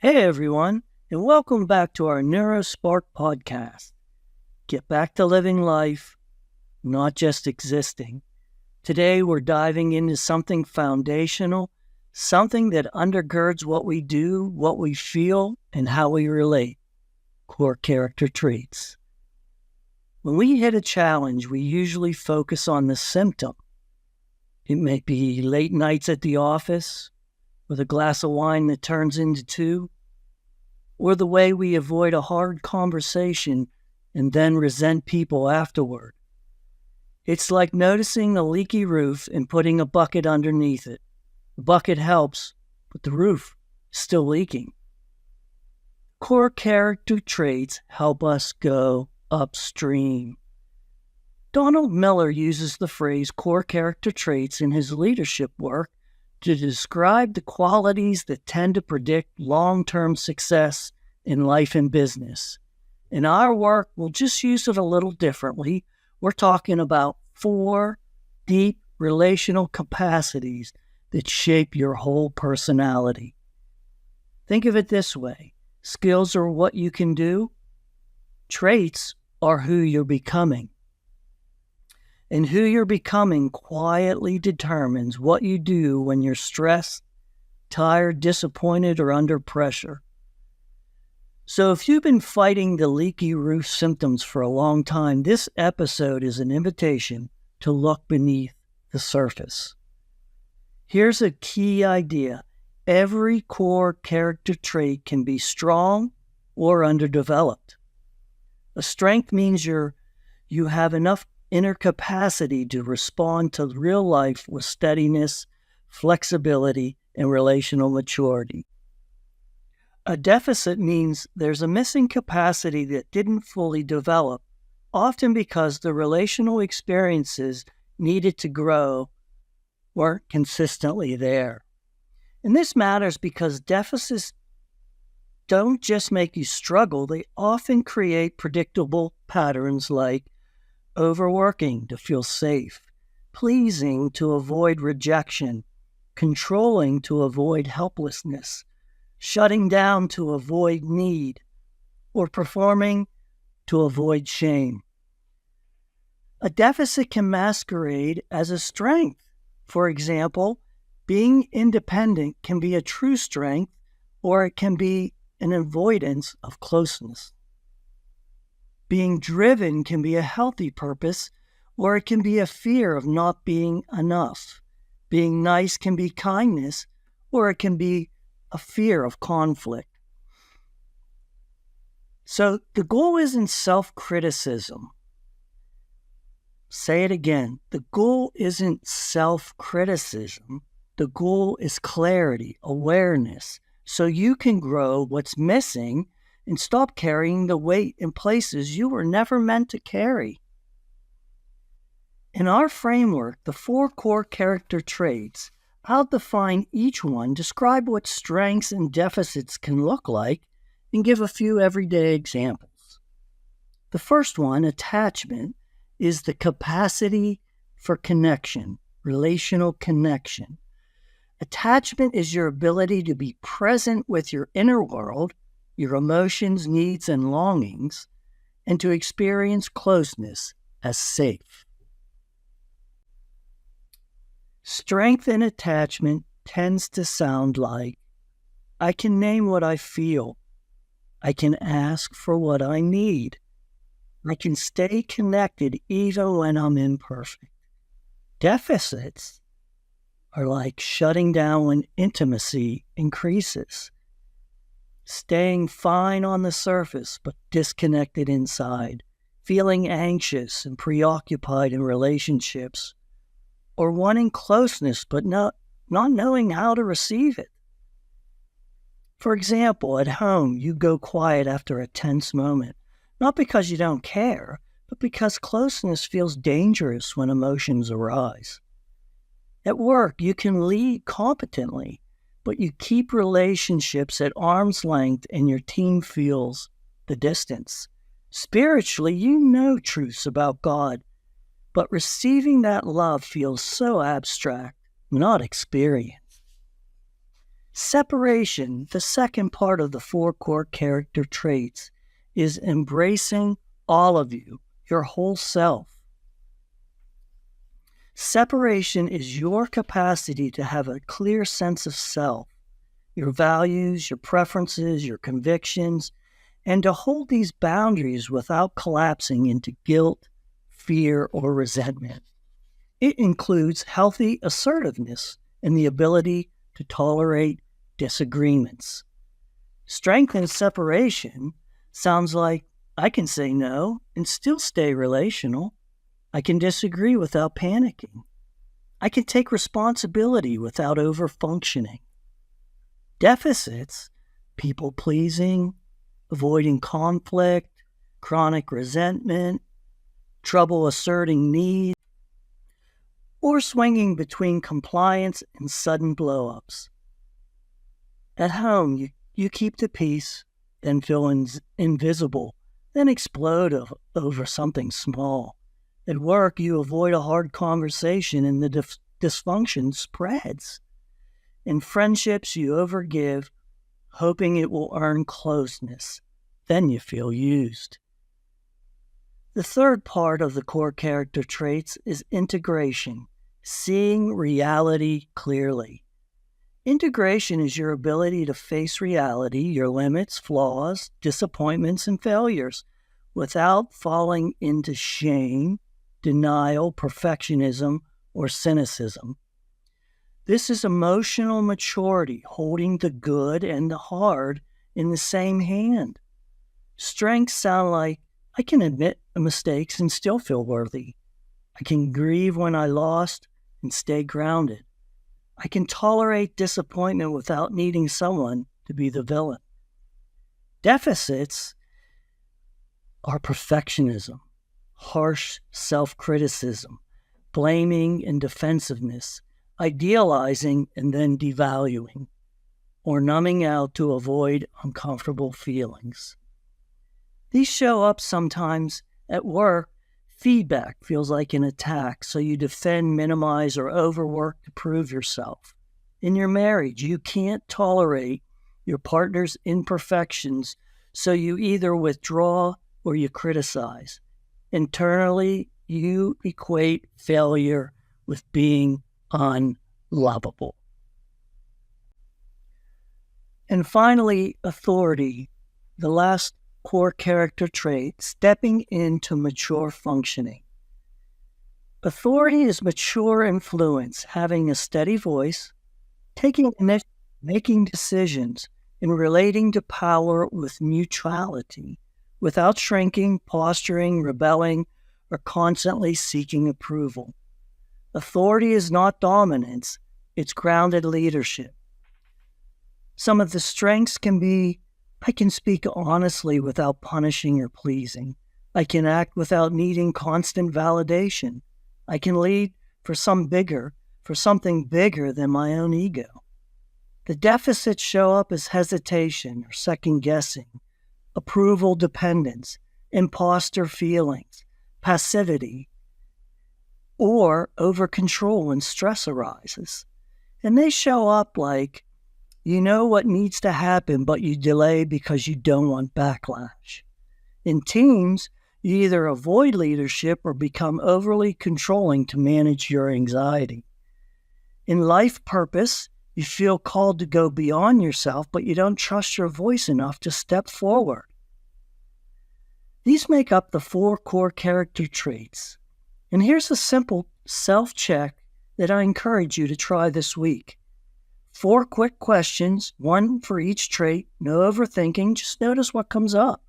Hey everyone, and welcome back to our NeuroSpark podcast. Get back to living life, not just existing. Today we're diving into something foundational, something that undergirds what we do, what we feel, and how we relate. Core character traits. When we hit a challenge, we usually focus on the symptom. It may be late nights at the office, with a glass of wine that turns into two, or the way we avoid a hard conversation and then resent people afterward. It's like noticing a leaky roof and putting a bucket underneath it. The bucket helps, but the roof is still leaking. Core character traits help us go upstream. Donald Miller uses the phrase core character traits in his leadership work to describe the qualities that tend to predict long-term success in life and business. In our work, we'll just use it a little differently. We're talking about 4 deep relational capacities that shape your whole personality. Think of it this way. Skills are what you can do. Traits are who you're becoming. And who you're becoming quietly determines what you do when you're stressed, tired, disappointed, or under pressure. So if you've been fighting the leaky roof symptoms for a long time, this episode is an invitation to look beneath the surface. Here's a key idea. Every core character trait can be strong or underdeveloped. A strength means you have enough inner capacity to respond to real life with steadiness, flexibility, and relational maturity. A deficit means there's a missing capacity that didn't fully develop, often because the relational experiences needed to grow weren't consistently there. And this matters because deficits don't just make you struggle, they often create predictable patterns like overworking to feel safe, pleasing to avoid rejection, controlling to avoid helplessness, shutting down to avoid need, or performing to avoid shame. A deficit can masquerade as a strength. For example, being independent can be a true strength, or it can be an avoidance of closeness. Being driven can be a healthy purpose, or it can be a fear of not being enough. Being nice can be kindness, or it can be a fear of conflict. So the goal isn't self-criticism. Say it again. The goal isn't self-criticism. The goal is clarity, awareness, so you can grow what's missing and stop carrying the weight in places you were never meant to carry. In our framework, the 4 core character traits, I'll define each one, describe what strengths and deficits can look like, and give a few everyday examples. The first one, attachment, is the capacity for connection, relational connection. Attachment is your ability to be present with your inner world, your emotions, needs, and longings, and to experience closeness as safe. Strength in attachment tends to sound like, I can name what I feel. I can ask for what I need. I can stay connected even when I'm imperfect. Deficits are like shutting down when intimacy increases. Staying fine on the surface, but disconnected inside, feeling anxious and preoccupied in relationships, or wanting closeness, but not knowing how to receive it. For example, at home, you go quiet after a tense moment, not because you don't care, but because closeness feels dangerous when emotions arise. At work, you can lead competently, but you keep relationships at arm's length and your team feels the distance. Spiritually, you know truths about God, but receiving that love feels so abstract, not experienced. Separation, the second part of the 4 core character traits, is embracing all of you, your whole self. Separation is your capacity to have a clear sense of self, your values, your preferences, your convictions, and to hold these boundaries without collapsing into guilt, fear, or resentment. It includes healthy assertiveness and the ability to tolerate disagreements. Strength in separation sounds like I can say no and still stay relational. I can disagree without panicking. I can take responsibility without over-functioning. Deficits, people-pleasing, avoiding conflict, chronic resentment, trouble asserting needs, or swinging between compliance and sudden blow-ups. At home, you keep the peace, then feel invisible, then explode over something small. At work, you avoid a hard conversation and the dysfunction spreads. In friendships, you overgive, hoping it will earn closeness. Then you feel used. The third part of the core character traits is integration, seeing reality clearly. Integration is your ability to face reality, your limits, flaws, disappointments, and failures without falling into shame, denial, perfectionism, or cynicism. This is emotional maturity, holding the good and the hard in the same hand. Strengths sound like, I can admit mistakes and still feel worthy. I can grieve when I lost and stay grounded. I can tolerate disappointment without needing someone to be the villain. Deficits are perfectionism, harsh self-criticism, blaming and defensiveness, idealizing and then devaluing, or numbing out to avoid uncomfortable feelings. These show up sometimes at work. Feedback feels like an attack, so you defend, minimize, or overwork to prove yourself. In your marriage, you can't tolerate your partner's imperfections, so you either withdraw or you criticize. Internally, you equate failure with being unlovable. And finally, authority, the last core character trait, stepping into mature functioning. Authority is mature influence, having a steady voice, taking initiative, making decisions, and relating to power with mutuality, without shrinking, posturing, rebelling, or constantly seeking approval. Authority is not dominance, it's grounded leadership. Some of the strengths can be, I can speak honestly without punishing or pleasing. I can act without needing constant validation. I can lead for something bigger than my own ego. The deficits show up as hesitation or second-guessing, approval dependence, imposter feelings, passivity, or over-control when stress arises. And they show up like, you know what needs to happen, but you delay because you don't want backlash. In teams, you either avoid leadership or become overly controlling to manage your anxiety. In life purpose, you feel called to go beyond yourself, but you don't trust your voice enough to step forward. These make up the 4 core character traits. And here's a simple self-check that I encourage you to try this week. 4 quick questions, 1 for each trait, no overthinking, just notice what comes up.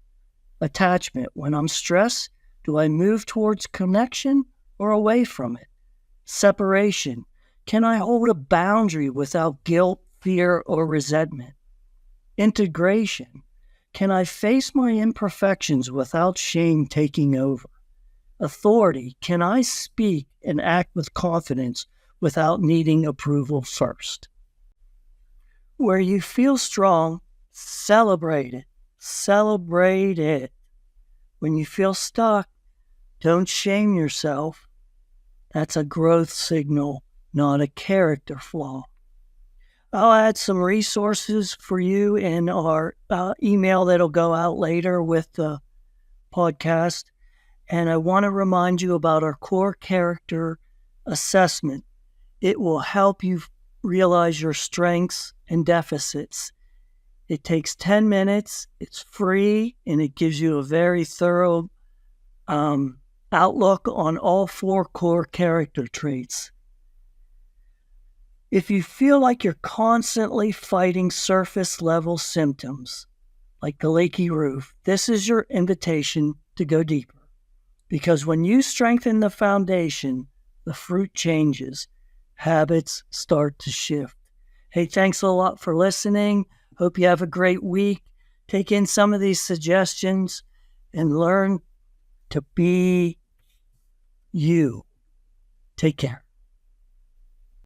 Attachment, when I'm stressed, do I move towards connection or away from it? Separation, can I hold a boundary without guilt, fear, or resentment? Integration, can I face my imperfections without shame taking over? Authority, can I speak and act with confidence without needing approval first? Where you feel strong, celebrate it. Celebrate it. When you feel stuck, don't shame yourself. That's a growth signal, not a character flaw. I'll add some resources for you in our email that'll go out later with the podcast. And I want to remind you about our core character assessment. It will help you realize your strengths and deficits. It takes 10 minutes, it's free, and it gives you a very thorough outlook on all 4 core character traits. If you feel like you're constantly fighting surface level symptoms, like the leaky roof, this is your invitation to go deeper. Because when you strengthen the foundation, the fruit changes. Habits start to shift. Hey, thanks a lot for listening. Hope you have a great week. Take in some of these suggestions and learn to be you. Take care.